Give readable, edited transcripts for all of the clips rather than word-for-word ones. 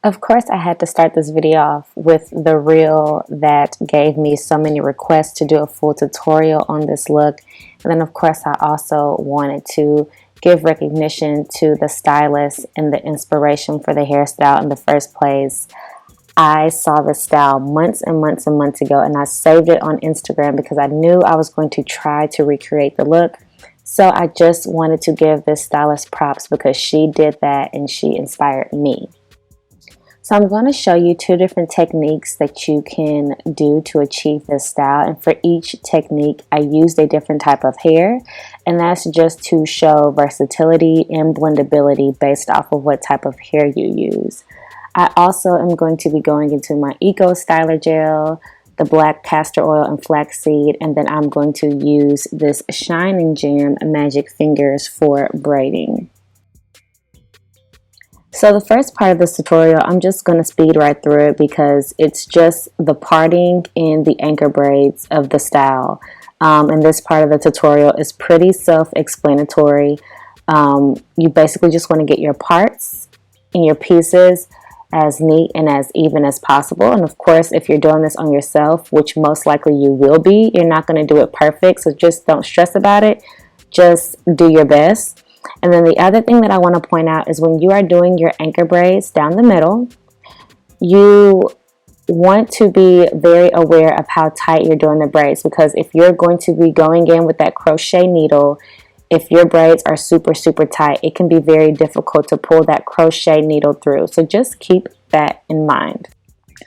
Of course, I had to start this video off with the reel that gave me so many requests to do a full tutorial on this look. And then of course, I also wanted to give recognition to the stylist and the inspiration for the hairstyle in the first place. I saw this style months and months and months ago, and I saved it on Instagram because I knew I was going to try to recreate the look. So I just wanted to give this stylist props because she did that and she inspired me. So I'm going to show you two different techniques that you can do to achieve this style. And for each technique, I used a different type of hair. And that's just to show versatility and blendability based off of what type of hair you use. I also am going to be going into my Eco Styler Gel, the black castor oil and flaxseed, and then I'm going to use this Shine and Jam Magic Fingers for braiding. So the first part of this tutorial, I'm just going to speed right through it because it's just the parting and the anchor braids of the style. And this part of the tutorial is pretty self-explanatory. You basically just want to get your parts and your pieces as neat and as even as possible. And of course, if you're doing this on yourself, which most likely you will be, you're not going to do it perfect. So just don't stress about it. Just do your best. And then the other thing that I want to point out is when you are doing your anchor braids down the middle, you want to be very aware of how tight you're doing the braids, because if you're going to be going in with that crochet needle, if your braids are super tight, it can be very difficult to pull that crochet needle through. So just keep that in mind.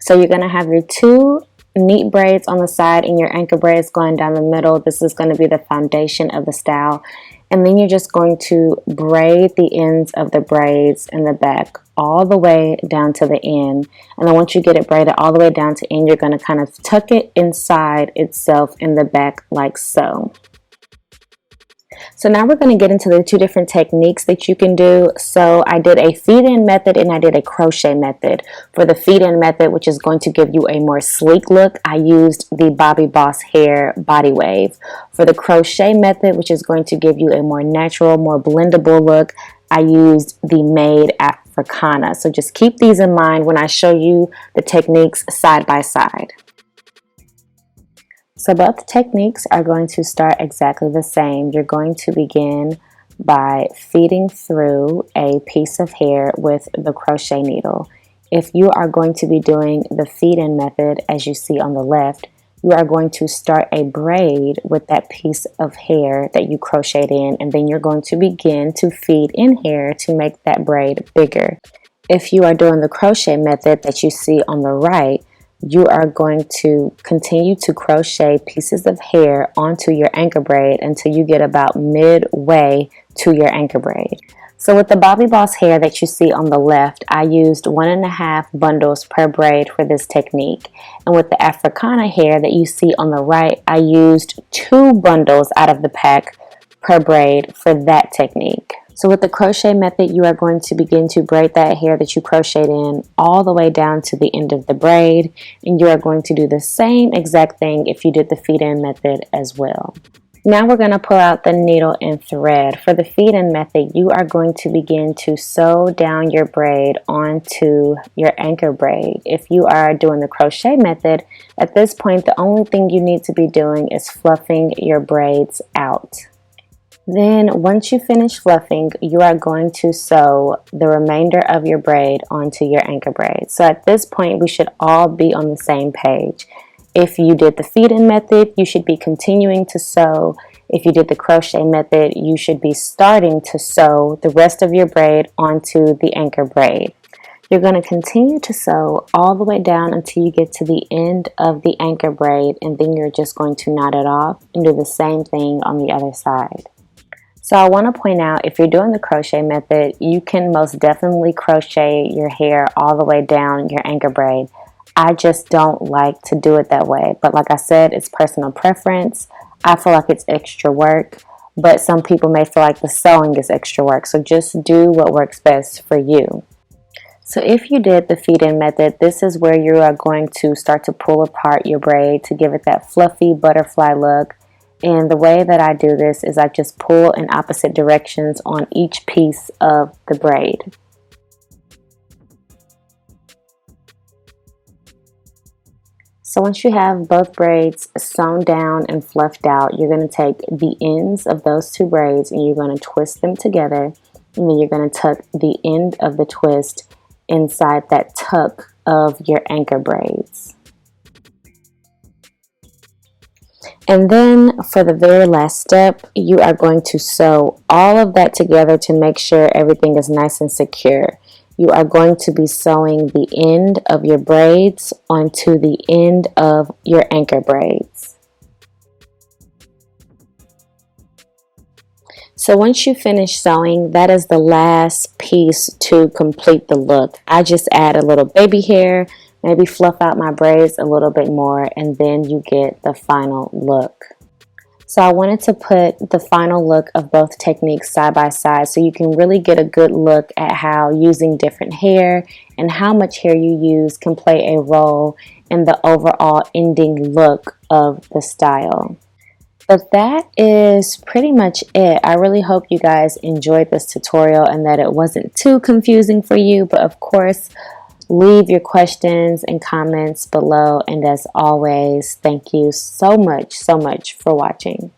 So you're going to have your two neat braids on the side and your anchor braids going down the middle. This is going to be the foundation of the style. And then you're just going to braid the ends of the braids in the back all the way down to the end. And then once you get it braided all the way down to end, you're going to kind of tuck it inside itself in the back like so. So now we're going to get into the two different techniques that you can do. So I did a feed-in method and I did a crochet method. For the feed-in method, which is going to give you a more sleek look, I used the Bobbi Boss Hair Body Wave. For the crochet method, which is going to give you a more natural, more blendable look, I used the Mayde Africana. So just keep these in mind when I show you the techniques side by side. So both techniques are going to start exactly the same. You're going to begin by feeding through a piece of hair with the crochet needle. If you are going to be doing the feed-in method, as you see on the left, you are going to start a braid with that piece of hair that you crocheted in, and then you're going to begin to feed in hair to make that braid bigger. If you are doing the crochet method that you see on the right, you are going to continue to crochet pieces of hair onto your anchor braid until you get about midway to your anchor braid. So with the Bobbi Boss hair that you see on the left, I used 1.5 bundles per braid for this technique. And with the Africana hair that you see on the right, I used 2 bundles out of the pack per braid for that technique. So with the crochet method, you are going to begin to braid that hair that you crocheted in all the way down to the end of the braid. And you are going to do the same exact thing if you did the feed-in method as well. Now we're going to pull out the needle and thread. For the feed-in method, you are going to begin to sew down your braid onto your anchor braid. If you are doing the crochet method, at this point, the only thing you need to be doing is fluffing your braids out. Then once you finish fluffing, you are going to sew the remainder of your braid onto your anchor braid. So at this point, we should all be on the same page. If you did the feed-in method, you should be continuing to sew. If you did the crochet method, you should be starting to sew the rest of your braid onto the anchor braid. You're going to continue to sew all the way down until you get to the end of the anchor braid, and then you're just going to knot it off and do the same thing on the other side. So I want to point out, if you're doing the crochet method, you can most definitely crochet your hair all the way down your anchor braid. I just don't like to do it that way. But like I said, it's personal preference. I feel like it's extra work, but some people may feel like the sewing is extra work. So just do what works best for you. So if you did the feed-in method, this is where you are going to start to pull apart your braid to give it that fluffy butterfly look. And the way that I do this is I just pull in opposite directions on each piece of the braid. So once you have both braids sewn down and fluffed out, you're going to take the ends of those two braids and you're going to twist them together, and then you're going to tuck the end of the twist inside that tuck of your anchor braids. And then for the very last step, you are going to sew all of that together to make sure everything is nice and secure. You are going to be sewing the end of your braids onto the end of your anchor braids. So once you finish sewing, that is the last piece to complete the look. I just add a little baby hair, maybe fluff out my braids a little bit more, and then you get the final look. So I wanted to put the final look of both techniques side by side so you can really get a good look at how using different hair and how much hair you use can play a role in the overall ending look of the style. But that is pretty much it. I really hope you guys enjoyed this tutorial and that it wasn't too confusing for you. But of course, leave your questions and comments below. And as always, thank you so much for watching.